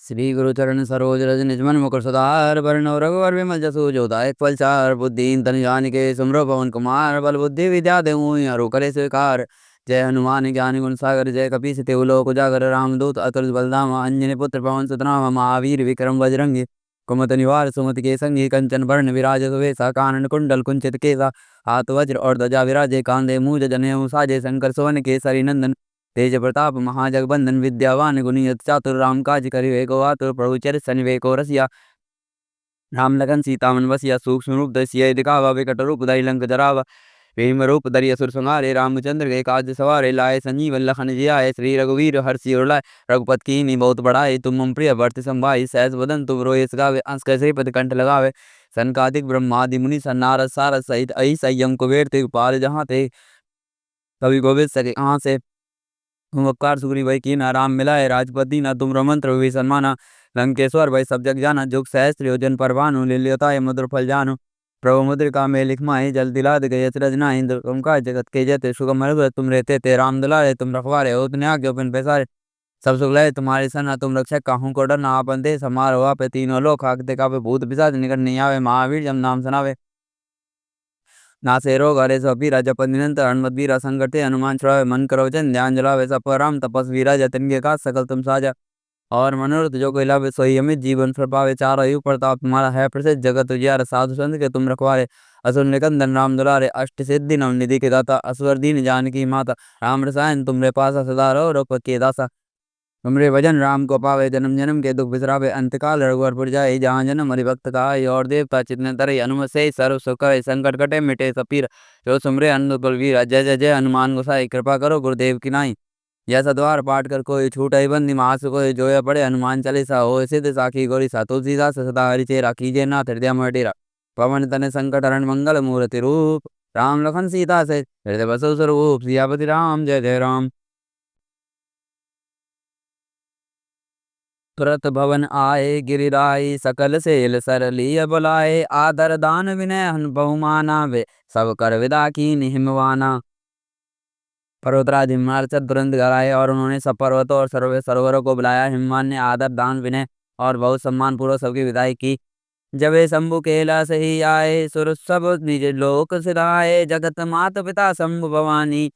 श्री गुरुचरण सरोज रज निजमन मुकुर सुधार बरनौ रघुवर विमल जसु जो दायक फलचार बुद्धिहीन तनु जानिके सुमरो पवन कुमार बल बुद्धि विद्या देहु हरु करे स्वीकार। जय हनुमान ज्ञान गुण सागर जय कपीस तिहु लोक उजागर रामदूत अतुलित बलधाम अंजनी पुत्र पवन सुत नाम महावीर विक्रम बजरंगी कुमति निवार सुमति के संगी कंचन वर्ण विराज सुवेसा कानन कुंडल कुंचित केसा हाथ वज्र और ध्वजा विराजे कांधे मूज जनेऊ साजे शंकर सोवन केसरी नंदन तेज प्रताप महाजगबंदन विद्यावान गुणियत चातुर राम काज करिवे को आतुर प्रभु चरित सनिवे को रसिया राम लगन सीता मन बसिया सूक्ष्म रूप दसिया दिखावा विकट रूप धरि लंक जरावा भीम रूप धरि असुर संहारे रामचंद्र के काज सवारे लाए संजीवन लखन जियाए श्री रघुवीर हर्षि उर लाए रघुपत कीन्ही बहुत बड़ाई तुम मम प्रिय भरत संभाई सहस वदन तुम रोयस गावे अंस कैसे पद कंठ लगावे सनकादिक ब्रह्मादि मुनि सन्नारद सारद सहित अहि संयम कुबेर ते पार जहाँ ते कवि गोविंद सके कहाँ से तुम उपकार सुग्री भाई की ना राम मिलाए राजपति ना तुम मंत्र भी सन्माना लंकेश्वर भाई सब जग जाना जुग सहस्त्र योजन पर भानु लील्योताय मधुर फल जानु प्रभु मुद्रिका में लिख माहि जल दिलाद गए रजना इंद्र तुम का जगत के जते सुगम रघुवर तुम रहते थे राम दुलारे तुम रखवारे हो तुमने आज्ञा बिन पैसारे सब सुख लय तुम्हारी सन्ना तुम रक्षक काहू को डरना आपन दे समार हुआ पे तीनों लोग हाकते कापे भूत पिशाच निकट नहीं आवे महावीर जब नाम सुनावे नासे रोग हरे सब पीरा जपत निरंतर हनुमत बीरा संकटे हनुमान छुड़ावे मन करो जन ध्यान जलावे सब पर राम तपस्वी राजा तिनके का सकल तुम साजा और मनोरथ जो कोई लाभे सोई अमित जीवन फल पावे चारों युग प्रताप तुम्हारा है प्रसिद्ध जगत उजियार साधु संत के तुम रखवारे असुर निकंदन राम दुलारे अष्ट सिद्धि नव निधि के दाता असुर दीन जानकी माता राम रसायन तुमरे पासा सदा रहो रघुपत के दासा तुमरे भजन राम को पावे जन्म जन्म के दुख बिसरावे अंतकाल रघुवर जाए जहाँ जन्म हरि भक्त कहाई और देवता चितने तरई हनुमत से सर्व सुख है संकट कटे मिटे सब पीर जो सुमरे हनुमत बलवीर जय जय जय हनुमान गोसाई कृपा करो गुरुदेव की नाई यह सद्वार पाठ कर कोई छूट बंदी मास कोई जोया पड़े हनुमान चालीसा हो सिद्ध साखी गौरी सा तुलसीदास सदा हरि चेरा कीजिए नाथ हृदय मटेरा पवन तने संकट हरण मंगल मूर्ति रूप राम लखन सीता से हृदय बसु स्वरूप सियापति राम जय जय राम। तुरत भवन आए गिरिराई सकल सेल सरलिय बुलाए आदर दान विनय बहुमाना वे सब कर विदा की हिमवाना पर्वतराज हिमाचल तुरंत घर आए और उन्होंने सब पर्वतों और सरोवरों को बुलाया हिमवान ने आदर दान विनय और बहुत सम्मान पूर्वक सबकी विदाई की जब वे शंभु कैलास ही आए सुर सब निज लोक सिधाए जगत मात पिता शंभु भवानी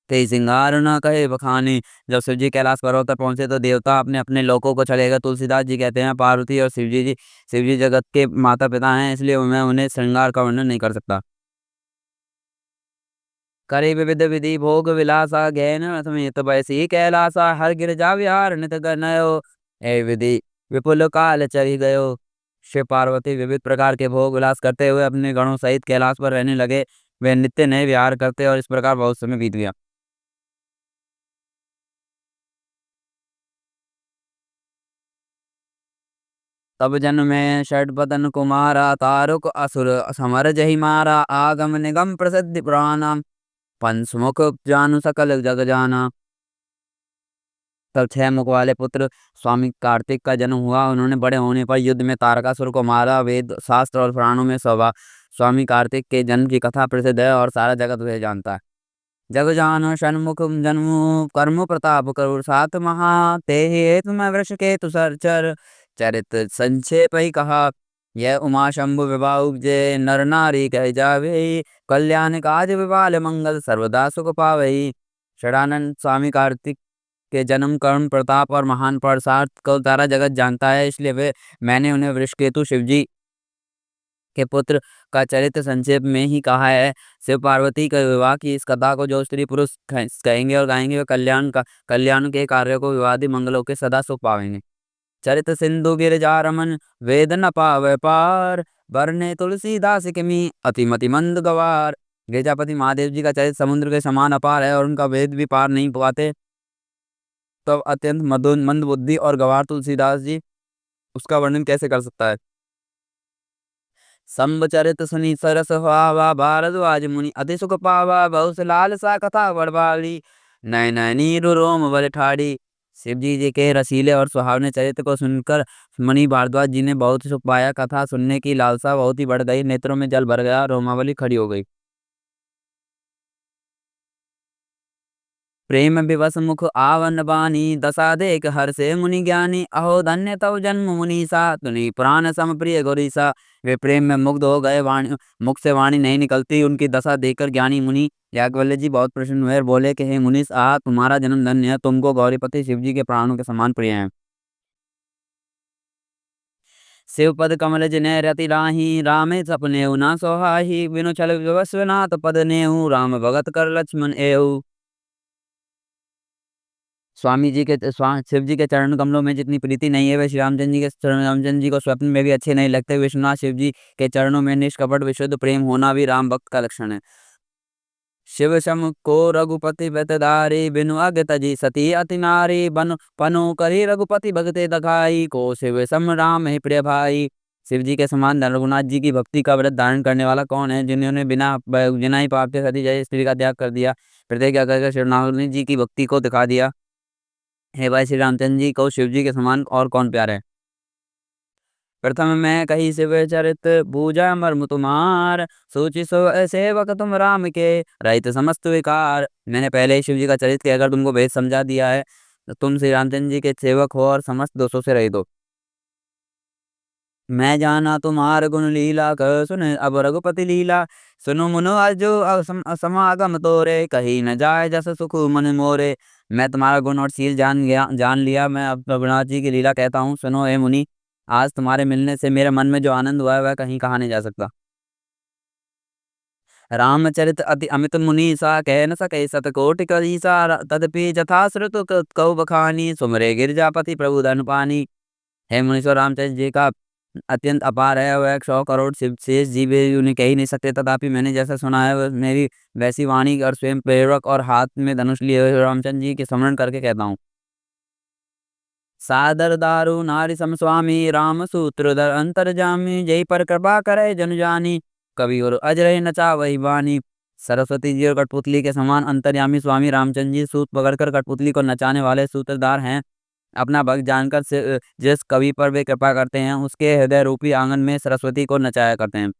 ते सिंगार न कहे बखानी। जब शिव जी कैलाश पर्वत पर पहुंचे तो देवता अपने अपने लोकों को चले गए तुलसीदास जी कहते हैं पार्वती और शिव जी जगत के माता पिता हैं इसलिए मैं उन्हें श्रृंगार का वर्णन नहीं कर सकता। करे विविध विधि भोग विलासा गहन समेत बैसी कैलासा हर गिरजा विहार नित गनयो ए विधि विपुल काल चली गयो। शिव पार्वती विविध प्रकार के भोग विलास करते हुए अपने गणों सहित कैलाश पर रहने लगे वे नित्य नए विहार करते और इस प्रकार बहुत समय बीत गया। तब जन में षडपदन कुमारा तारुक असुर समर जहि मारा आगम निगम प्रसिद्धि पुराना पंचमुख जानु सकल जग जाना। तब छह मुख वाले पुत्र स्वामी कार्तिक का जन्म हुआ उन्होंने बड़े होने पर युद्ध में तारकासुर को मारा वेद शास्त्र और पुराणों में सभा स्वामी कार्तिक के जन्म की कथा प्रसिद्ध है और सारा जगत उसे जानता है। जग जान षणमुख जन्म कर्म प्रताप करुर सात महा ते हेतु मैं वृष के तुसर चर चरित संक्षेप ही कहा यह उमा शंभु विवाह उपजे नर नारी कह जावे कल्याण काज विवाल मंगल सर्वदा सुख पावे। षडानंद स्वामी कार्तिक के जन्म कर्म प्रताप और महान पुरुषार्थ को सारा जगत जानता है इसलिए वे मैंने उन्हें वृषकेतु शिवजी के पुत्र का चरित्र संक्षेप में ही कहा है। शिव पार्वती के विवाह की इस कथा को जो स्त्री पुरुष कहेंगे और गाएंगे वे कल्याण के कार्य को विवादी मंगलों के सदा सुख पावेंगे। चरित सिंधु गिरजा रमन वेद न पावे पार बरने तुलसीदास किमी अतिमति मंद गवार। गिरजापति महादेव जी का चरित्र समुद्र के समान अपार है और उनका वेद भी पार नहीं पाते तो अत्यंत मंद बुद्धि और गवार तुलसीदास जी उसका वर्णन कैसे कर सकता है। संबचरित सुनी सरस हुआ भारद्वाज मुनि अति सुख पावा बहुत लाल सा कथा बड़बाली नय नय नीरु रोम बल ठाड़ी। शिव जी के रसीले और सुहावने चरित्र को सुनकर मुनि भारद्वाज जी ने बहुत सुख पाया कथा सुनने की लालसा बहुत ही बढ़ गई नेत्रों में जल भर गया रोमावली खड़ी हो गई। प्रेम विवश मुख आवन बानी दशा देख हर से मुनि ज्ञानी अहो धन्य तव जन्म मुनीसा तुनि पुराण सम प्रिय गौरीसा। वे प्रेम में मुग्ध हो गए, वाणी मुख से वाणी नहीं निकलती। उनकी दशा देखकर ज्ञानी मुनि याज्ञवल्क्य जी बहुत प्रसन्न हुए और बोले कि हे मुनीस, तुम्हारा जन्म धन्य है, तुमको गौरीपति शिव जी के प्राणों के समान प्रिय हैं। शिव पद कमल जिने रति राही रामे सपने ना सोहाही बिनु छल विवस्वनाथ पद नेहु राम भगत कर लक्ष्मण एहु। स्वामी जी के शिव जी के चरण कमलों में जितनी प्रीति नहीं है, वे श्री रामचंद्र जी के चरण रामचंद्र जी को स्वप्न में भी अच्छे नहीं लगते। विश्वनाथ शिव जी के चरणों में निष्कपट विशुद्ध प्रेम होना भी राम भक्त का लक्षण है। शिव सम को रघुपति व्रतधारी बिनु अग तजी सती अति नारी बन पनु करी रघुपति भगते दखाई को शिव सम राम है प्रिय भाई। शिव जी के समान रघुनाथ जी की भक्ति का व्रत धारण करने वाला कौन है, जिन्होंने बिना ही पाप के सती जय स्त्री का त्याग कर दिया, प्रतिज्ञा करके श्री जी की भक्ति को दिखा दिया। हे भाई श्री रामचंद्र जी को शिव जी के समान और कौन प्यारा है। प्रथम मैं कही शिव चरित पूजा मर्म तुम्हार सोचि सो सेवक तुम राम के रहित समस्त विकार। मैंने पहले ही शिव जी का चरित्र कहकर तुमको भेद समझा दिया है, तो तुम श्री रामचंद्र जी के सेवक हो और समस्त दोषों से रहित हो। मैं जाना तुम्हार गुण लीला कर सुन अब रघुपति लीला सुनो मुनो अजो समागम तोरे कहीं न जाए जस सुख मन मोरे। मैं तुम्हारा गुण और शील जान लिया। मैं अब रघुनाथ जी की लीला कहता हूँ, सुनो हे मुनि। आज तुम्हारे मिलने से मेरे मन में जो आनंद हुआ है वह कहीं कहा नहीं जा सकता। रामचरित अति अमित मुनि सा कह न सके सतकोटि करीसा तदपि जथा श्रुत कौ बखानी सुमरे गिरजापति प्रभु धन पानी। हे मुनीश्वर रामचंद्र जी का अत्यंत अपार है, वह 100 करोड़ शिव शेष जीव भी उन्हें कह ही नहीं सकते। तथापि मैंने जैसा सुना है वह मेरी वैसी वाणी और स्वयं प्रेरक और हाथ में धनुष लिए हुए रामचंद्र जी के स्मरण करके कहता हूँ। सादर दारु नारी सम स्वामी राम सूत्रधर अंतर्जामी जय पर कृपा करे जन जानी कवि और अजरय नचा वही बानी। सरस्वती जी और कठपुतली के समान अंतर्यामी स्वामी रामचंद्र जी सूत पकड़कर कठपुतली को नचाने वाले सूत्रधार हैं। अपना भक्त जानकर जिस कवि पर वे कृपा करते हैं उसके हृदय रूपी आंगन में सरस्वती को नचाया करते हैं।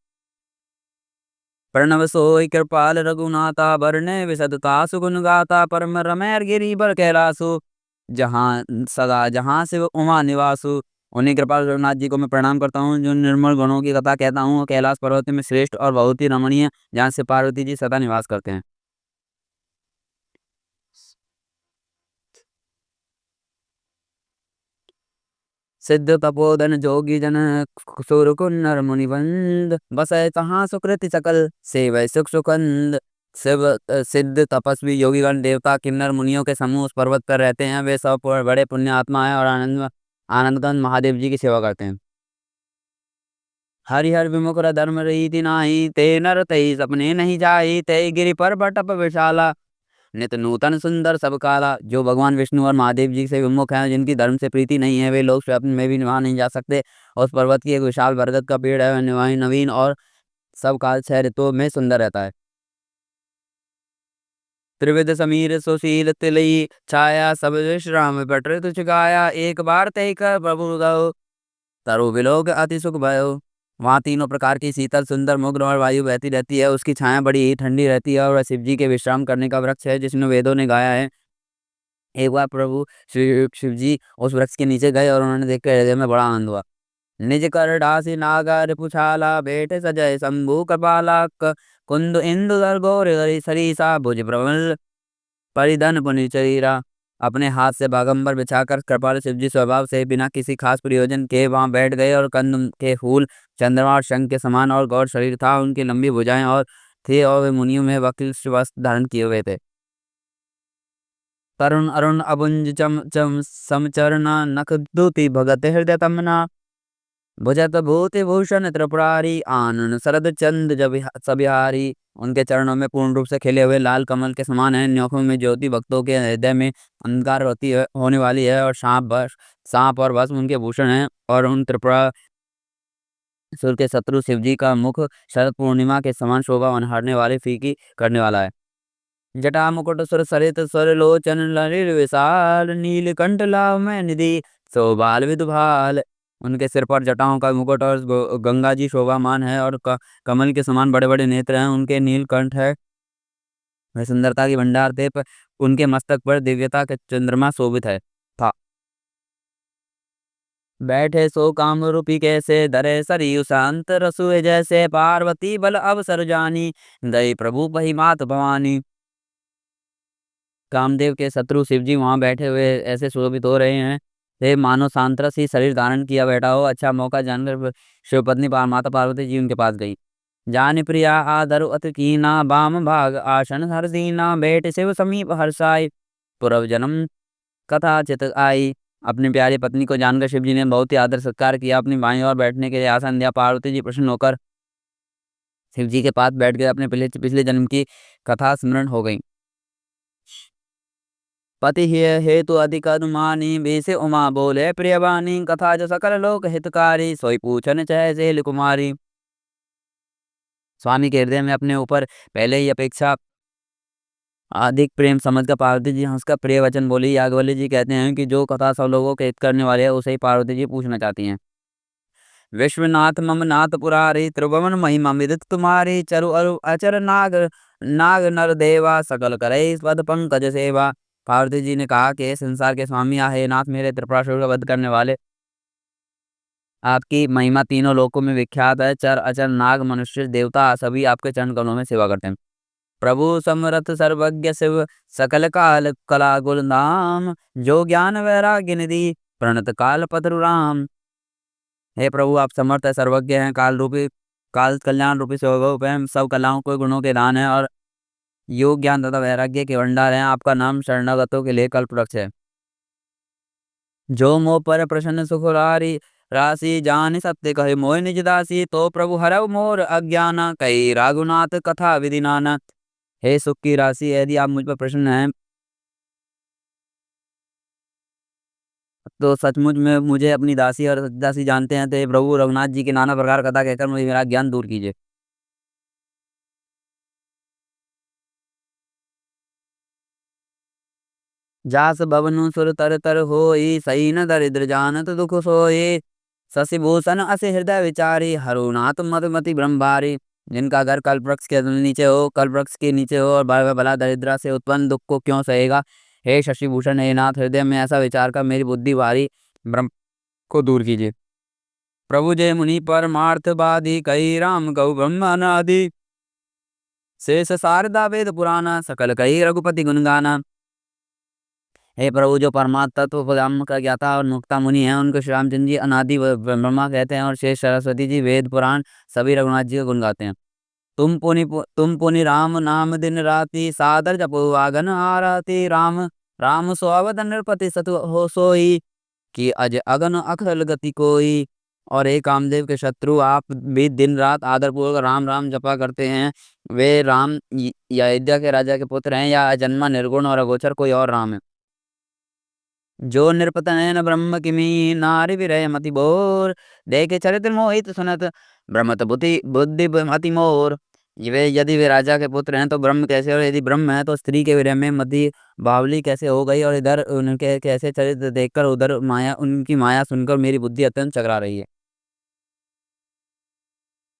प्रणव सोई कृपाल रघुनाथा बरने विशदता सुगुन गाता परम रमैर गिरी बर कैलासु जहाँ सदा जहाँ से वो उमा निवासु। उन्हीं कृपाल रघुनाथ जी को मैं प्रणाम करता हूँ, जो निर्मल गुणों की कथा कहता हूँ। कैलाश पर्वत में श्रेष्ठ और बहुत ही रमणीय, जहाँ से पार्वती जी सदा निवास करते हैं। सिद्ध तपोधन जोगी जन सुर कुन्नर मुनिवंद बसै तहाँ सुकृति सकल सेवै सुख सुखंद। शिव सिद्ध तपस्वी योगीगण देवता किन्नर मुनियों के समूह उस पर्वत पर रहते हैं। वे सब बड़े पुण्य आत्मा है और आनंदगंज महादेव जी की सेवा करते हैं। हरिहर विमुख धर्म रीति नाही ते नर तई सपने नहीं जाई ते गिरि पर बटप विशाला नित नूतन सुंदर सब काला। जो भगवान विष्णु और महादेव जी से विमुख हैं, जिनकी धर्म से प्रीति नहीं है, वे लोग स्वप्न में भी वहां नहीं जा सकते। उस पर्वत की एक विशाल बरगद का पेड़ है, वह नवीन और सब काल 6 ऋतुओं में सुंदर रहता है। त्रिविध समीर सुशील तिलई छाया सब विश्राम बट तुझ गाया एक बार तय कर प्रभु गौ तरु विलोक अति सुख भयो। वहाँ तीनों प्रकार की शीतल सुंदर मुग्र और वायु बहती रहती है। उसकी छाया बड़ी ही ठंडी रहती है और वह शिव जी के विश्राम करने का वृक्ष है, जिसने वेदों ने गाया है। एक बार प्रभु श्री शिव जी उस वृक्ष के नीचे गए और उन्होंने देखकर हृदय में बड़ा आनंद हुआ। निज कर ढासी नागर पुछाला भेंट सजय शंभु कपाला कुंद इंदु दर गौर सरीसा भुज प्रबल परिधन पुनि शरीरा। अपने हाथ से बागंबर बिछाकर कृपाल शिव जी स्वभाव से बिना किसी खास प्रयोजन के वहां बैठ गए और कंद के फूल चंद्रमा और शंख के समान और गौर शरीर था। उनकी लंबी भुजाएं और थे और वे मुनियों में वकील वस्त्र धारण किए हुए थे। तरुण अरुण अबुंज चम चम समचरना नख दूती भगत हृदय तमना भुजत भूति भूषण त्रिपुरारी आनन शरद चंद जब सबिहारी। उनके चरणों में पूर्ण रूप से खिले हुए लाल कमल के समान है। न्योखों में ज्योति भक्तों के हृदय में अंधकार होती है होने वाली है और सांप और भस्म उनके भूषण हैं। और उन त्रिपुरा सुर के शत्रु शिव जी का मुख शरद पूर्णिमा के समान शोभा अनहारने वाले फीकी करने वाला है। जटा मुकुट सुर सरित स्वर लोचन ललित विशाल नीलकंठ लाभ में निधि शोभाल विदुभाल। उनके सिर पर जटाओं का मुकुट और गंगा जी शोभामान है और कमल के समान बड़े बड़े नेत्र हैं। उनके नीलकंठ है, वह सुंदरता की भंडार थे। उनके मस्तक पर दिव्यता के चंद्रमा शोभित है था। बैठे सो काम रूपी कैसे धरे सरयू शांत रसुए जैसे पार्वती बल अवसर जानी दई प्रभु पही मात भवानी। कामदेव के शत्रु शिवजी वहां बैठे हुए ऐसे शोभित हो रहे हैं, हे मानो सांतरस ही शरीर धारण किया बैठा हो। अच्छा मौका जानकर शिवपत्नी माता पार्वती जी उनके पास गई। जान प्रिया आदर अति कीना बाम भाग आसन हर दीना बैठ शिव समीप हर्षाय पूर्व जन्म कथा चित आई। अपनी प्यारी पत्नी को जानकर शिव जी ने बहुत ही आदर सत्कार किया, अपनी बाईं ओर बैठने के लिए आसन दिया। पार्वती जी प्रसन्न होकर शिव जी के पास बैठ गए, अपने पिछले पिछले जन्म की कथा स्मरण हो गई। पति ही हेतु अधिक अनुमानी बीसे उमा बोले प्रियवानी कथा जो सकल लोक हितकारी सोई पूछन चह सेल कुमारी। स्वामी के हृदय में अपने ऊपर पहले ही अपेक्षा अधिक प्रेम समझकर पार्वती जी हंसकर प्रिय वचन बोली। याज्ञवल्क्य जी कहते हैं कि जो कथा सब लोगों के हित करने वाले है उसे ही पार्वती जी पूछना चाहती हैं। विश्वनाथ मम नाथ पुरारी त्रिभुवन महिमा विदित तुम्हारी चरु अरु अचर नाग नाग नर देवा सकल करे पद पंकज सेवा। पार्वती जी ने कहा कि हे संसार के स्वामी हे नाथ मेरे त्रिपुरासुर का वध करने वाले, आपकी महिमा तीनों लोकों में विख्यात है। चर अचर नाग मनुष्य देवता सभी आपके चरण कमलों में सेवा करते हैं। प्रभु समरथ सर्वज्ञ शिव सकल काल कला गुण नाम जो ज्ञान वैराग्य निधि प्रणत काल पतरु राम। हे प्रभु आप समर्थ है, सर्वज्ञ हैं, काल रूपी काल कल्याण रूपी स्वरूप है, सब कलाओं को गुणों के दान है और योग ज्ञान तथा वैराग्य के भंडार हैं। आपका नाम शरणागतों के लिए कल्प वृक्ष है। जो मोह पर प्रसन्न सुखरारी राशि जान सत्य कहे मोह निज दासी तो प्रभु हरव मोर अज्ञान कई राघुनाथ कथा विधि नाना। हे सुख की राशि यदि आप मुझ पर प्रसन्न हैं तो सचमुच में मुझे अपनी दासी और दासी जानते हैं, तो हे प्रभु रघुनाथ जी के नाना प्रकार कथा कहकर मुझे मेरा ज्ञान दूर कीजिए। जास बवनु सुर तर तर होई सही न दरिद्र जानत दुख सोई शशि भूषण अस हृदय विचारी हरुनाथ मधुमति ब्रह्मभारी। जिनका घर कल्पवृक्ष के नीचे हो, कल्पवृक्ष के नीचे हो और भला भला दरिद्रा से उत्पन्न दुख को क्यों सहेगा। हे शशि भूषण हे नाथ हृदय में ऐसा विचार कर मेरी बुद्धि भारी ब्रह्म को दूर कीजिए। प्रभु जय मुनि परमार्थवादी कई राम गौ ब्रह्म अनादि शेष शारदा वेद पुराना सकल कई रघुपति गुण गाना। हे प्रभु जो परमात्म तत्व ब्रह्म का ज्ञाता और मुक्ता मुनि हैं उनको श्री रामचंद्र जी अनादि ब्रह्मा कहते हैं और शेष सरस्वती जी वेद पुराण सभी रघुनाथ जी का गुण गाते हैं। तुम पुनि राम नाम दिन राति सादर जपो आगन आरती राम राम सो अवदन नृपति सतु हो सोई कि अज अगन अखल गति कोई। और एक कामदेव के शत्रु आप भी दिन रात आदर पूर्वक राम राम जपा करते हैं। वे राम या अयोध्या के राजा के पुत्र हैं या अजन्मा निर्गुण और अगोचर कोई और राम है। जो नृपतनयन ब्रह्म किमी नारि विरय मति बोर देखे चरित्र मोहित सुनत ब्रह्मत बुद्धि बुद्धि मति मोर। वे यदि वे राजा के पुत्र हैं तो ब्रह्म कैसे, और यदि ब्रह्म है तो स्त्री के विरह में मति बावली कैसे हो गई, और इधर उनके कैसे चरित्र देखकर उधर माया उनकी माया सुनकर मेरी बुद्धि अत्यंत चकरा रही है।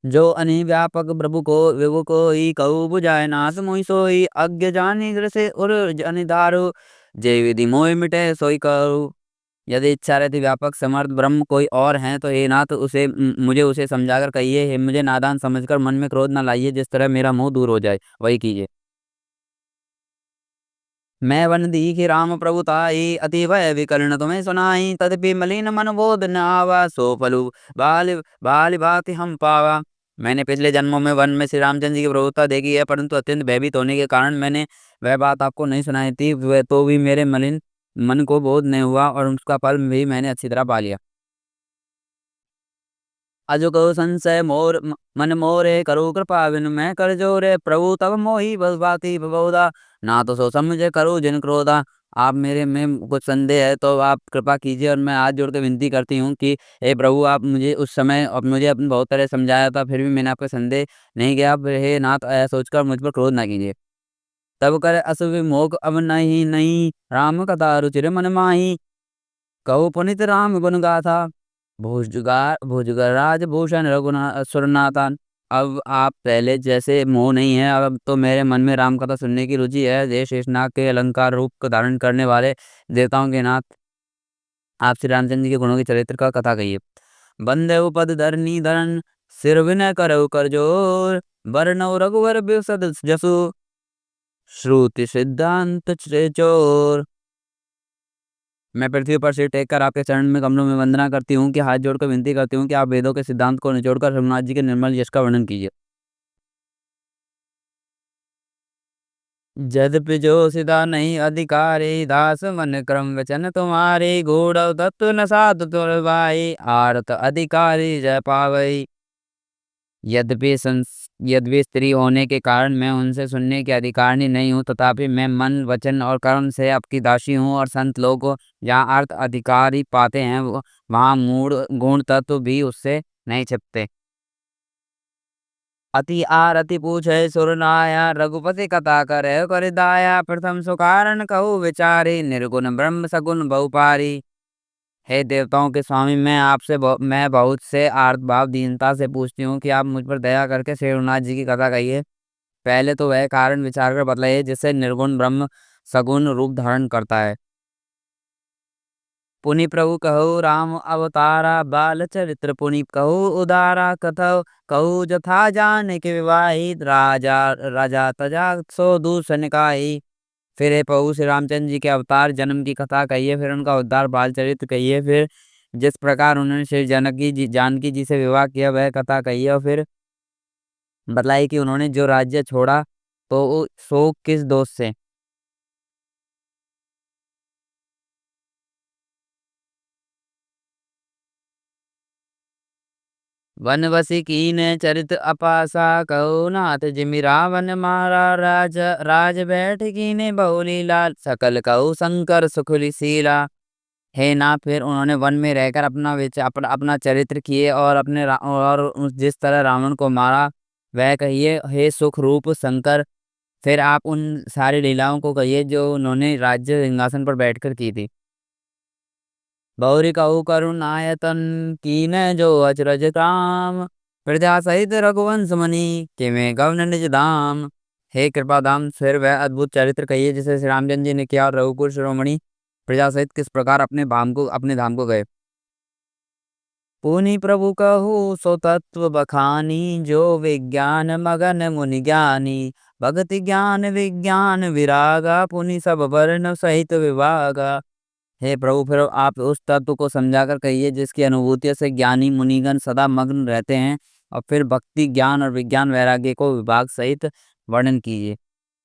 जो अनि व्यापक प्रभु को विभु को ही कहु बुझाए नाथ मोहि सोई अज्ञ जानि से उर जनि दारु जय विधि मोहि मिटे सोई करू। यदि इच्छा रहती व्यापक समर्थ ब्रह्म कोई और हैं तो हे नाथ उसे मुझे उसे समझाकर कहिए, हे मुझे नादान समझकर मन में क्रोध न लाइए, जिस तरह मेरा मोह दूर हो जाए वही कीजिए। मैं वन दीखि राम प्रभुताई अति भय विकर्ण तुम्हें सुनाई तदपि मलिन मन बोध न आवा सो फलु बाल बाल भांति हम पावा। मैंने पिछले जन्मों में वन में श्री रामचंद्र जी की प्रभुता देखी है, परंतु अत्यंत भयभीत होने के कारण मैंने वह बात आपको नहीं सुनाई थी, वह तो भी मेरे मलिन मन को बोध नहीं हुआ और उसका फल भी मैंने अच्छी तरह पा लिया। अजो कहो संशय मोर मन मोरे करो कृपा बिनु मैं कर जोरे प्रभु तब मोहि बस बाती बहुधा ना तो सो समझे करो जिन क्रोधा। आप मेरे में कुछ संदेह है तो आप कृपा कीजिए और मैं हाथ जोड़ के विनती करती हूँ कि हे प्रभु आप मुझे उस समय और मुझे अपने बहुत तरह समझाया था फिर भी मैंने आपका संदेह नहीं किया, आप हे नाथ ऐसा सोचकर मुझ पर क्रोध ना कीजिए। तब करे असुवि मोक अब नहीं नहीं राम कथा रुचिर मन माही कहो पुनित राम गुण गाथा भुजगार भुजगराज भूषण रघुनाथ सुरनाथन। अब आप पहले जैसे मोह नहीं है, अब तो मेरे मन में राम कथा सुनने की रुचि है। जय शेषनाग के अलंकार रूप को धारण करने वाले देवताओं के नाथ आप श्री रामचंद्र जी के गुणों के चरित्र का कथा कहिए। बंदेउ पद धरनी धरन, सिर विनय करउ कर जोर, बरनउँ रघुवर बिसद जसु, श्रुति सिद्धांत चोर। मैं पृथ्वी पर सिर टेक कर आपके चरण में कमलों में वंदना करती हूँ कि हाथ जोड़कर विनती करती हूँ कि आप वेदों के सिद्धांत को निचोड़कर रघुनाथ जी के निर्मल यश का वर्णन कीजिए। यद्यपि जो सिदा नहीं अधिकारी, दास मन क्रम वचन तुम्हारे, घोड़ दत्त न साध तुर भाई, आरत अधिकारी जय पावई। यद्यपि स्त्री होने के कारण मैं उनसे सुनने की अधिकारिणी नहीं हूँ, तथापि मैं मन वचन और कर्म से आपकी दासी हूँ। और संत लोग जहाँ अर्थ अधिकारी पाते हैं वहाँ मूढ़ गुण तत्व भी उससे नहीं छिपते। अति आरति पूछे सुरनाया, रघुपति कथा करे कर दाया, प्रथम सुकारण कहूँ विचारी, निर्गुण ब्रह्म सगुण बहुपारी। हे देवताओं के स्वामी, मैं बहुत से आर्त भाव दीनता से पूछती हूँ कि आप मुझ पर दया करके श्री रघुनाथ जी की कथा कहिए। पहले तो वह कारण विचार कर बतलाइए जिससे निर्गुण ब्रह्म सगुण रूप धारण करता है। पुनि प्रभु कहु राम अवतारा, बाल चरित्र पुनि कहु उदारा, कथौ कहु जथा जान के विवाही, राजा राजा तजा सो दूसर निकाई। फिर हे प्रभु श्री रामचंद्र जी के अवतार जन्म की कथा कहिए, फिर उनका उद्धार बाल चरित्र कहिए, फिर जिस प्रकार उन्होंने श्री जानकी जी से विवाह किया वह कथा कहिए, और फिर बतलाई कि उन्होंने जो राज्य छोड़ा तो सो किस दोष से। वनवसी कीन चरित अपासा, कहो नाथ जिमि रावण मारा, राज बैठ कीने बहुली लाल, सकल कहो शंकर सुखुली शीला। है ना, फिर उन्होंने वन में रहकर अपना चरित्र किए और जिस तरह रावण को मारा वह कहिए। हे सुख रूप शंकर, फिर आप उन सारी लीलाओं को कहिए जो उन्होंने राज्य सिंहासन पर बैठकर की थी। बौरी कहू करुणायतन, कीन जो अचरज काम, प्रजा सहित रघुवंश मणि, तिमें गवन निज धाम। हे कृपा धाम, फिर वह अद्भुत चरित्र कहिए जिसे श्री रामचंद्र जी ने किया और रघुकुल शिरोमणि प्रजा सहित किस प्रकार अपने धाम को गए। पुनि प्रभु कहु सो तत्व बखानी, जो विज्ञान मगन मुनि ज्ञानी, भगति ज्ञान विज्ञान विरागा, पुनि सब वर्ण सहित विभागा। हे प्रभु, फिर आप उस तत्व को समझाकर कहिए जिसकी अनुभूति से ज्ञानी मुनिगण सदा मग्न रहते हैं, और फिर भक्ति ज्ञान और विज्ञान वैराग्य को विभाग सहित वर्णन कीजिए।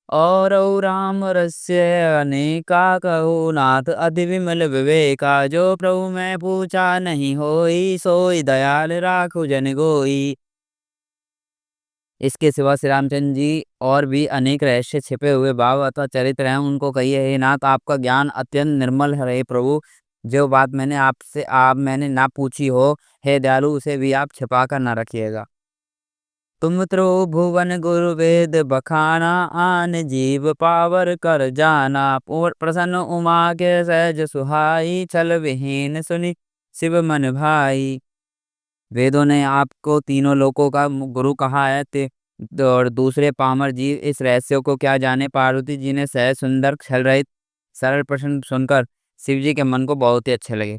और राम रस्य अनेका, कहो नाथ अति विमल विवेका, जो प्रभु मैं पूछा नहीं होई, सोई दयाल राखु जन गोई। इसके सिवा श्री रामचंद्र जी और भी अनेक रहस्य छिपे हुए भाव अथवा चरित्र हैं, उनको कहिए। हे नाथ, आपका ज्ञान अत्यंत निर्मल है। हे प्रभु, जो बात मैंने ना पूछी हो, हे दयालु, उसे भी आप छिपा कर ना रखिएगा। तुम त्रिभुवन गुरु वेद बखाना, आन जीव पावर कर जाना, प्रसन्न उमा के सहज सुहाई, छल विहीन सुनि शिव मन भाई। वेदों ने आपको तीनों लोकों का गुरु कहा है, और दूसरे पामर जीव इस रहस्य को क्या जाने। पार्वती जी ने सहज सुंदर छल रहित सरल प्रश्न सुनकर शिव जी के मन को बहुत ही अच्छे लगे।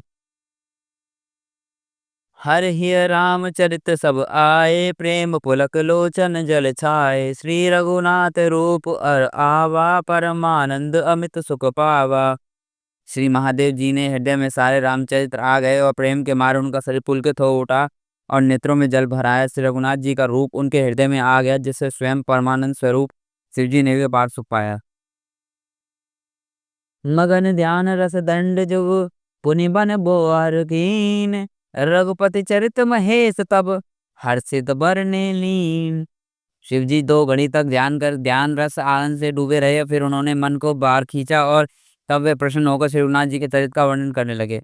हर हिय रामचरित सब आए, प्रेम पुलक लोचन जल छाए, श्री रघुनाथ रूप अर आवा, परमानंद अमित सुख पावा। श्री महादेव जी ने हृदय में सारे रामचरित्र आ गए और प्रेम के मारे उनका शरीर पुलकित हो उठा और नेत्रों में जल भराया। श्री रघुनाथ जी का रूप उनके हृदय में आ गया, जिससे स्वयं परमानंद स्वरूप शिव जी ने भी पार सुख पाया। मगन ध्यान रस दंड जुग, पुनि बन बोअर कीन, रघुपति चरित महेश तब, हर्षित बरने लीन। शिव जी 2 घड़ी तक ध्यान रस आनंद से डूबे रहे, फिर उन्होंने मन को बाहर खींचा और तब वे प्रसन्न होकर श्री रघुनाथ जी के चरित्र का वर्णन करने लगे।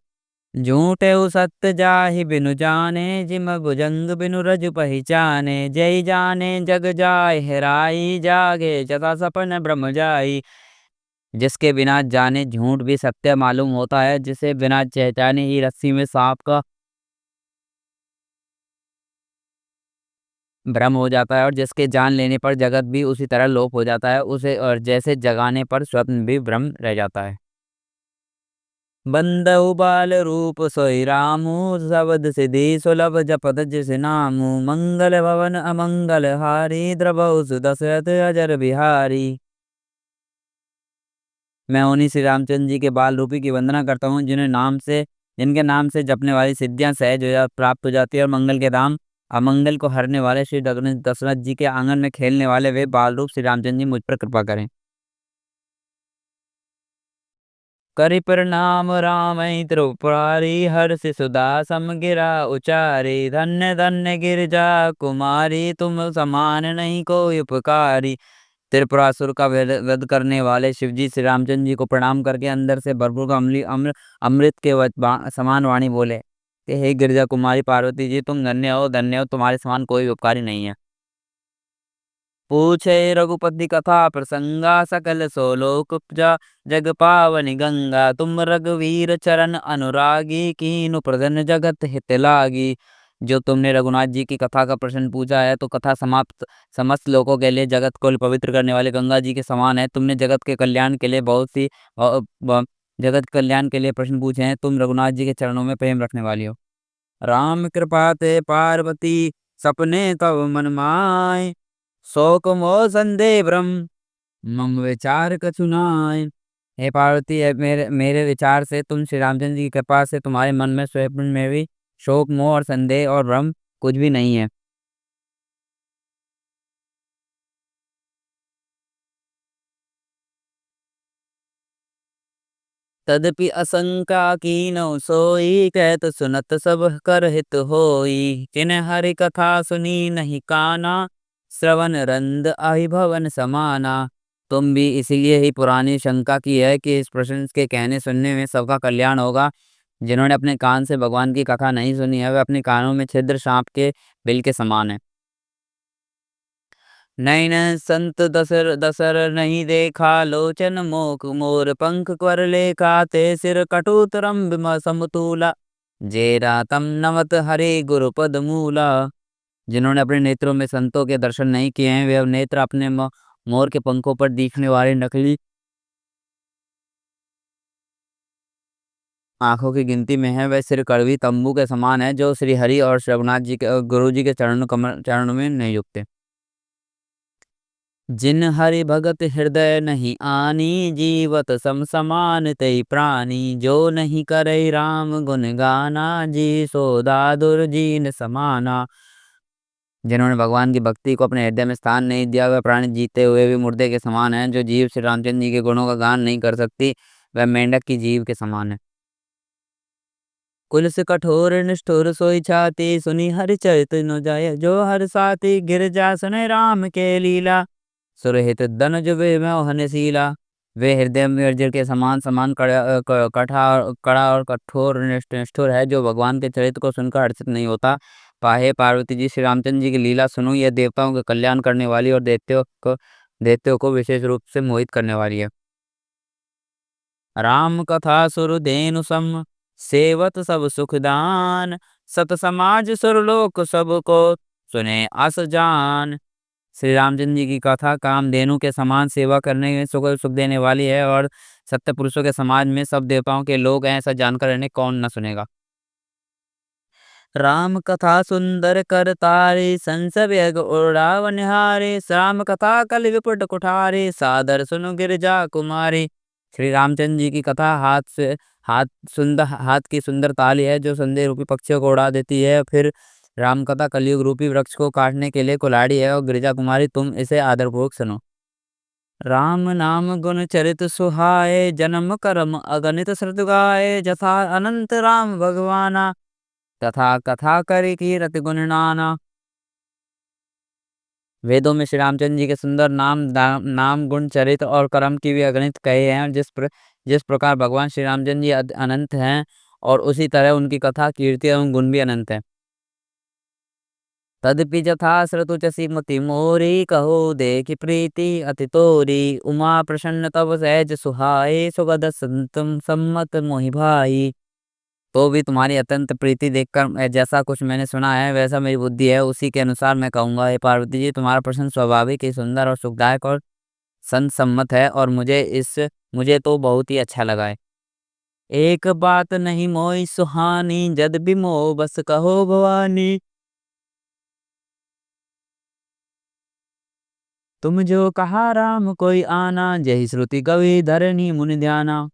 झूठे सत्य जाहि बिनु जाने, जिम भुजंग बिनु रज पहचाने, जय जाने जग जाय हेराई, जागे जता सपन ब्रह्म जाई। जिसके बिना जाने झूठ भी सत्य मालूम होता है, जिसे बिना पहचाने ही रस्सी में सांप का भ्रम हो जाता है, और जिसके जान लेने पर जगत भी उसी तरह लोप हो जाता है उसे, और जैसे जगाने पर स्वप्न भी भ्रम रह जाता है। बंदउ बाल रूप सोई रामू, सबद सिद्धि सुलभ जपत जिस नामू, मंगल भवन अमंगल हारी, द्रबहु सुदशरथ अजर बिहारी। मैं उन्हीं श्री रामचंद्र जी के बाल रूपी की वंदना करता हूँ, जिनके नाम से जपने वाली सिद्धियां सहज प्राप्त हो जाती है, और मंगल के धाम अमंगल को हरने वाले श्री दशरथ जी के आंगन में खेलने वाले वे बाल रूप श्री रामचंद्र जी मुझ पर कृपा करें। करि प्रणाम राम त्रिपुरारी, हर्ष सुधा समगिरा उचारी, धन्य धन्य गिरजा कुमारी, तुम समान नहीं कोई उपकारी। त्रिपुरासुर का वध करने वाले शिवजी श्री रामचंद्र जी को प्रणाम करके अंदर से भरपूर अमृत के समान वाणी बोले कि हे गिरजा कुमारी पार्वती जी, तुम धन्य हो, तुम्हारे समान कोई उपकारी नहीं है। पूछे रघुपति कथा प्रसंगा, सकल सोलोक उपजा, जग पावनी गंगा, तुम रघुवीर चरण अनुरागी, कीनु प्रधन जगत हित लागी। जो तुमने रघुनाथ जी की कथा का प्रश्न पूछा है, तो कथा समाप्त समस्त लोगों के लिए जगत को पवित्र करने वाले गंगा जी के समान है। तुमने जगत के कल्याण के लिए जगत कल्याण के लिए प्रश्न पूछे हैं, तुम रघुनाथ जी के चरणों में प्रेम रखने वाली हो। राम कृपा ते पार्वती, सपने तब मन माय, शोक मोह संदेह भ्रम, मम विचार कछु नाय। हे पार्वती, है मेरे मेरे विचार से, तुम श्री रामचंद्र जी की कृपा से तुम्हारे मन में स्वयं में भी शोक मोह और संदेह और भ्रम कुछ भी नहीं है। तदपि असंका कीनौ सोई, कहत सुनत सब कर हित होई, जिन्ह हरि कथा सुनी नहीं काना, श्रवण रंद अहिभवन समाना। तुम भी इसीलिए ही पुरानी शंका की है कि इस प्रश्न के कहने सुनने में सबका कल्याण होगा। जिन्होंने अपने कान से भगवान की कथा नहीं सुनी है, वे अपने कानों में छिद्र सांप के बिल के समान है। नैन संत दसर दसर नहीं देखा, लोचन मोक मोर पंख कर लेखा, ते सिर कटुतरम बिम समतूला, जेरा तम नमत हरे गुरुपद मूला। जिन्होंने अपने नेत्रों में संतों के दर्शन नहीं किए हैं, वे अब नेत्र अपने मोर के पंखों पर दिखने वाले नकली आंखों की गिनती में है। वह सिर कड़वी तंबू के समान है, जो श्री हरि और रघुनाथ जी के गुरु जी के चरणों में नहीं झुकते। जिन हरि भगत हृदय नहीं आनी, जीवत सम समान तई प्राणी, जो नहीं करे राम गुण गाना, जी सो दादुर जीन समाना। जिन्होंने भगवान की भक्ति को अपने हृदय में स्थान नहीं दिया, वह प्राणी जीते हुए भी मुर्दे के समान है। जो जीव श्री रामचंद्र जी के गुणों का गान नहीं कर सकती, वह मेंढक की जीव के समान है। कुल से कठोर निष्ठुर सोई छाती, सुनी हरि चरित नो जाय, जो हर साथी गिरजा सुने राम के लीला, सुरहित दन जुबे में हनशीला। वे हृदय में अर्जुन के समान समान कड़ा और कठोर निष्ठुर है, जो भगवान के चरित्र को सुनकर हर्षित नहीं होता। पाहे पार्वती जी, श्री रामचंद्र जी की लीला सुनो, यह देवताओं का कल्याण करने वाली और दैत्यों को विशेष रूप से मोहित करने वाली है। राम कथा सुरधेनु सम, सेवत सब सुखदान, सत समाज सुरलोक सबको, सुने अस जान। श्री रामचंद्र जी की कथा कामधेनु के समान सेवा करने में सुख देने वाली है, और सत्य पुरुषों के समाज में सब देवताओं के लोग हैं, ऐसा जानकर इन्हें कौन न सुनेगा। राम कथा सुंदर कर तारे, संस व्यग उड़ाव निहारे, राम कथा कल विपुट कुठारे, सादर सुनु गिरजा कुमारी। श्री रामचंद्र जी की कथा हाथ हाथ की सुंदर ताली है, जो संदेह रूपी पक्षियों को उड़ा देती है। फिर राम कथा कलयुग रूपी वृक्ष को काटने के लिए कुल्हाड़ी है, और गिरिजा कुमारी तुम इसे आदरपूर्वक सुनो। राम नाम गुण चरित सुहाए, जन्म कर्म अगणित श्रुत गाए, जथा अनंत राम भगवाना, तथा कथा करे की रति गुण नाना। वेदों में श्री रामचंद्र जी के सुंदर नाम गुण चरित्र और कर्म की भी अगणित कहे हैं। जिस प्रकार भगवान श्री रामचंद्र जी अनंत हैं, और उसी तरह उनकी कथा कीर्ति एवं गुण भी अनंत है। तदपि जथा श्रुतु चसी मोरी, कहो देखि प्रीति अति तोरी, उमा प्रसन्न तब सहज सुहाए, सुगद संतम सम्मत मोहि भाई। तो भी तुम्हारी अत्यंत प्रीति देखकर जैसा कुछ मैंने सुना है वैसा मेरी बुद्धि है उसी के अनुसार मैं कहूँगा। हे पार्वती जी, तुम्हारा प्रश्न स्वाभाविक ही सुंदर और सुखदायक और संसम्मत है और मुझे तो बहुत ही अच्छा लगा है। एक बात नहीं मोई सुहानी, जद भी मोह बस कहो भवानी। तुम जो कहा राम कोई आना, जय श्रुति कवि धरनी मुनि ध्याना।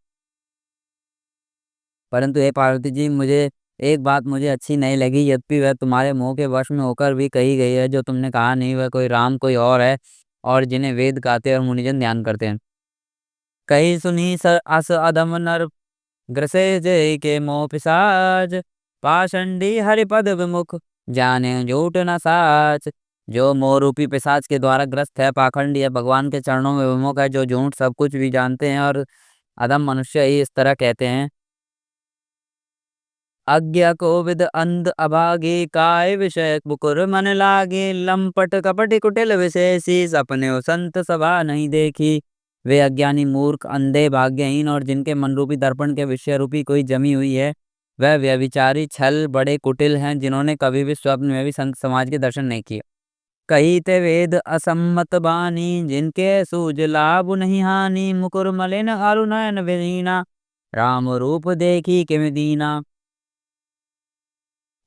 परंतु हे पार्वती जी, मुझे एक बात मुझे अच्छी नहीं लगी, यद्यपि वह तुम्हारे मुँह के वश में होकर भी कही गई है, जो तुमने कहा नहीं वह कोई राम कोई और है, और जिन्हें वेद गाते और मुनिजन ध्यान करते हैं। कही सुनी अस अधम नर, ग्रसे जय के मोह पिशाच, पाषंडी हरिपद विमुख, जाने झूठ न साच। जो मोह रूपी पिशाच के द्वारा ग्रस्त है, पाखंडी है, भगवान के चरणों में विमुख है, जो झूठ सब कुछ भी जानते हैं और अधम मनुष्य ही इस तरह कहते हैं। अज्ञा कोविद अंध अभागे, काय विषय मुकुर मन लागे, लंपट कपट कुटिल विशेषी, सपने संत सभा नहीं देखी। वे अज्ञानी मूर्ख अंधे भाग्यहीन और जिनके मन रूपी दर्पण के विषय रूपी कोई जमी हुई है, वह व्यभिचारी छल बड़े कुटिल हैं, जिन्होंने कभी भी स्वप्न में भी संत समाज के दर्शन नहीं किए। कही ते वेद असम्मत बानी, जिनके सूझ लाभ नहीं हानि, मुकुर मलिन अरु नयन विहीना, राम रूप देखी किम दीना।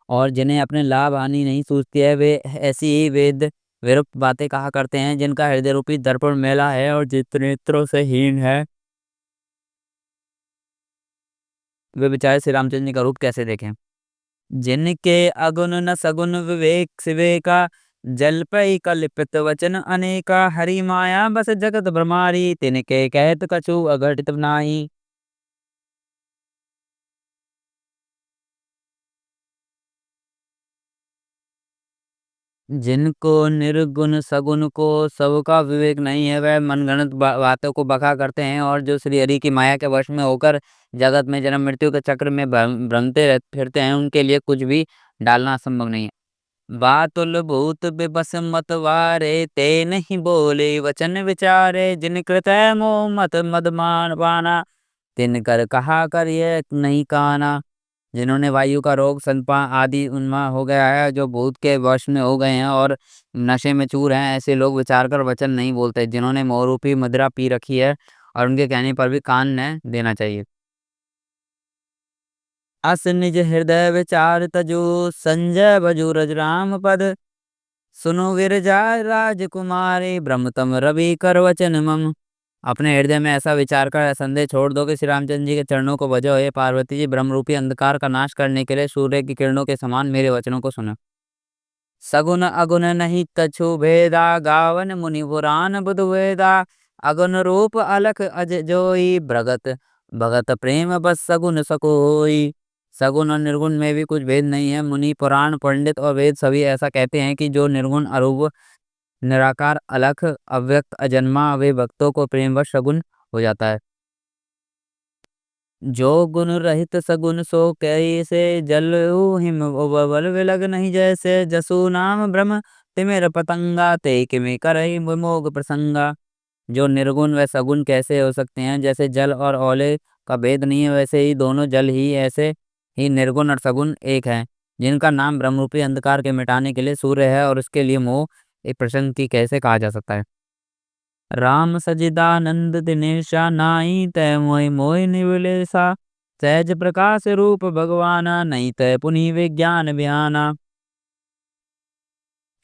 और जिन्हें अपने लाभ हानि नहीं सूझती है, वे ऐसी ही वेद विरुक्त बातें कहा करते हैं, जिनका हृदय रूपी दर्पण मैला है और जित नेत्रों से हीन है, वे बेचारे श्री रामचंद्र जी का रूप कैसे देखें। जिनके अगुन न सगुन विवेक सिवेका, जल पई कल्पित वचन अनेका, हरि माया बस जगत भ्रमारी, तिनके कहत कछु अघटित नाही। जिनको निर्गुण सगुन को सबका विवेक नहीं है, वह मनगढ़ंत बातों को बका करते हैं, और जो श्री हरि की माया के वश में होकर जगत में जन्म मृत्यु के चक्र में भ्रमते फिरते हैं, उनके लिए कुछ भी डालना असंभव नहीं है। बातुल भूत बिबस मत वारे, ते नहीं बोले वचन विचारे, जिन कृत मोह मत मदमान पाना, तिन कर कहा कर ये नहीं काना। जिन्होंने वायु का रोग संपान आदि उन्मा हो गया है, जो भूत के वश में हो गए हैं और नशे में चूर हैं, ऐसे लोग विचार कर वचन नहीं बोलते, जिन्होंने मोहरूपी मदिरा पी रखी है और उनके कहने पर भी कान न देना चाहिए। अस निज हृदय विचार तजो, संजय बजु रजराम पद, सुनो गिरजा राजकुमारी, ब्रह्मतम रवि कर वचन मम। अपने हृदय में ऐसा विचार कर संदेह छोड़ दो कि श्री रामचंद्र जी के चरणों को बजो। हे पार्वती जी, ब्रह्मरूपी अंधकार का नाश करने के लिए सूर्य की किरणों के समान मेरे वचनों को सुनो। सगुन अगुन नहीं कछु भेदा, गावन मुनि पुराण बुध वेदा, अगुन रूप अलख अज जोई, भगत भगत प्रेम बस सगुन सको होई। सगुन और निर्गुण में भी कुछ भेद नहीं है। मुनि पुराण पंडित और वेद सभी ऐसा कहते हैं कि जो निर्गुण अरूप निराकार अलख अव्यक्त अजन्मा वे भक्तों को प्रेमवश सगुन हो जाता है। जो गुण रहित सगुन सो कैसे, जल हिम बल विलग नहीं जैसे, जसु नाम ब्रह्म तिमिर पतंगा, ते किमें करहि विमोग प्रसंगा। जो निर्गुण व सगुन कैसे हो सकते हैं, जैसे जल और ओले का भेद नहीं है, वैसे ही दोनों जल ही ऐसे ही निर्गुण और सगुन एक हैं, जिनका नाम ब्रह्मरूपी अंधकार के मिटाने के लिए सूर्य है, और उसके लिए मोह एक प्रसंग की कैसे कहा जा सकता है। राम सजिदानंद दिनेशा, नाई तय मोहि मोहि निविलेसा, सहज प्रकाश रूप भगवाना, नहीं तय पुनि विज्ञान बयाना।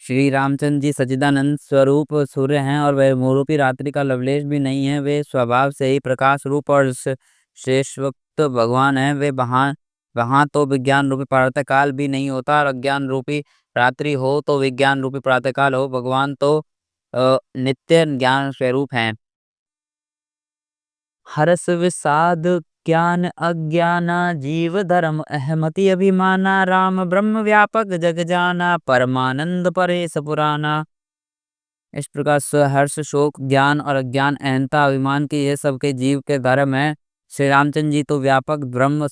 श्री रामचंद्र जी सच्चिदानंद स्वरूप सूर्य हैं और वह मोहरूपी रात्रि का लवलेश भी नहीं है। वे स्वभाव से ही प्रकाश रूप और शेषवक्त भगवान हैं। वे वहाँ वहाँ तो विज्ञान रूपी प्रातः काल भी नहीं होता, और अज्ञान रूपी रात्रि हो तो विज्ञान रूपी प्रातः काल हो। भगवान तो नित्य ज्ञान स्वरूप हैं। हर्ष विषाद ज्ञान अज्ञाना, जीव धर्म अहमति अभिमाना, राम ब्रह्म व्यापक जग जाना, परमानंद परेश पुराना। इस प्रकार हर्ष शोक ज्ञान और अज्ञान अहंता अभिमान के ये सब के जीव के धर्म है। श्री रामचंद्र जी तो व्यापक ब्रह्म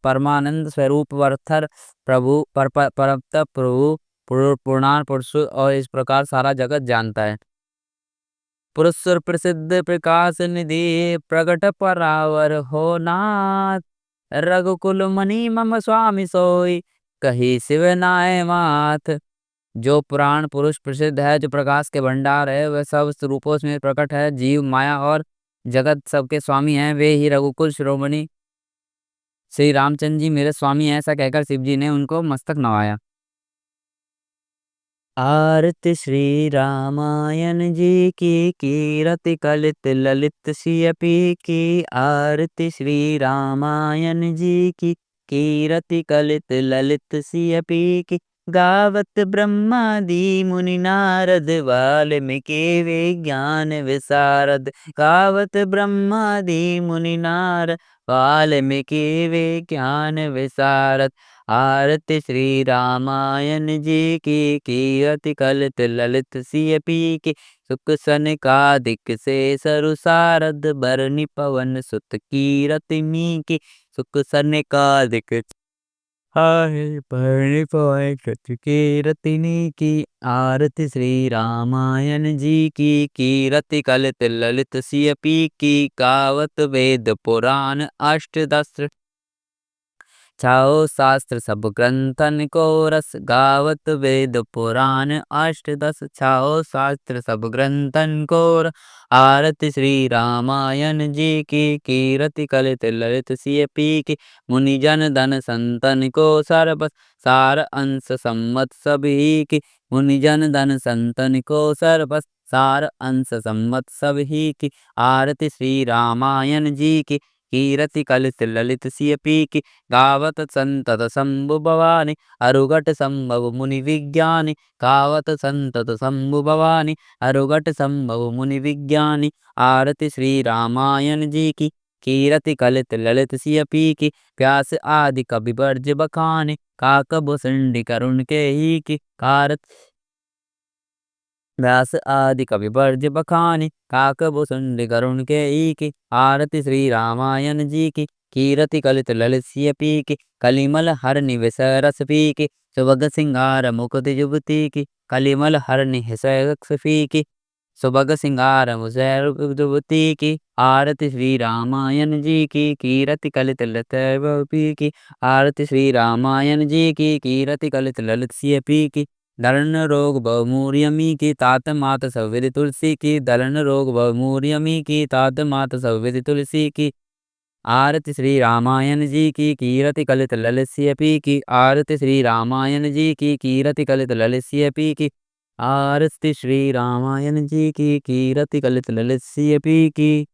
परमानंद स्वरूप वर्थर प्रभु परमत प्रभु पूर्णान पुरुष और इस प्रकार सारा जगत जानता है। पुरुष प्रसिद्ध प्रकाश निधि, प्रगट परावर हो नाथ, रघुकुल मनि मम स्वामी सोई, कही शिव नाय माथ। जो पुराण पुरुष प्रसिद्ध है, जो प्रकाश के भंडार है, वह सब रूपों में प्रकट है। जीव माया और जगत सबके स्वामी हैं, वे ही रघुकुल शिरोमणि श्री रामचंद्र जी मेरे स्वामी हैं, ऐसा कहकर शिव जी ने उनको मस्तक नवाया। आरती श्री रामायण जी की, कीरति कलित ललित सियपी की। आरती श्री रामायण जी की, कीरति कलित ललित सियपी की। गावत ब्रह्मादि मुनि नारद, वाल्मीकि विज्ञान विशारद। गावत ब्रह्मादि मुनि नारद, वाल्मीकि विज्ञान विशारद। आरती श्री रामायण जी की, कीरति कलित ललित सियपी की। सुख सनकादिक से सरु सारद, बरनि पवन सुत कीरति की। सुख सनकादिक हाय बरनि पवन सुत कीरति की। आरती श्री रामायण जी की, कीरति कलित ललित सियपी की। गावत वेद पुराण अष्टदश, छाओ शास्त्र सब ग्रंथन को रस। गावत वेद पुराण अष्टदश, छाओ शास्त्र सब ग्रंथन को रस। आरती श्री रामायण जी की, कीरति कलित ललित सियपी की। मुनि जन धन संतन को सरबस, सार अंश सम्मत सभी की। मुनि जन धन संतन को सरबस, सार अंश सम्मत सभी की। आरती श्री रामायण जी की, कीरति कलित ललित सियपी की। गावत संतत शंभु भवानी, अरुगट संभव मुनि विज्ञानी। गावत संतत शंभु भवानी, अरुगट संभव मुनि विज्ञानी। आरती श्री रामायण जी की, कीरति कलित ललित सियपी की। व्यास आदि कवि बर्ज बखानी, काकभूषण करुण के ही की। कारत व्यास आदि कवि बर्ज बखानी, काकभूषण करुण के ही की। आरती श्री रामायण जी की, कीरति कलित ललित सियपी की। कलिमल हरनि विषय रस पी की, सुभग सिंगार मुकुट जुबती की। कलिमल हरनि विषय रस पी की, सुभग सिंगार मुकुट जुबती की। आरती श्री रामायण जी की, कीरति कलित ललित सियपी की। आरती श्री रामायण जी की, कीरति कलित ललित सियपी की। दलन रोग बहुमूर्यमी की, तात मात सविधि तुलसी की। दलन रोग बहुमूर्यमी की, तात मात सविधि तुलसी की। आरती श्री रामायण जी की, कीरति कलित ललित सियपी की। आरती श्री रामायण जी की, कीरति कलित ललित सियपी की। आरती श्री रामायण जी की, कीरति कलित ललित सियपी की।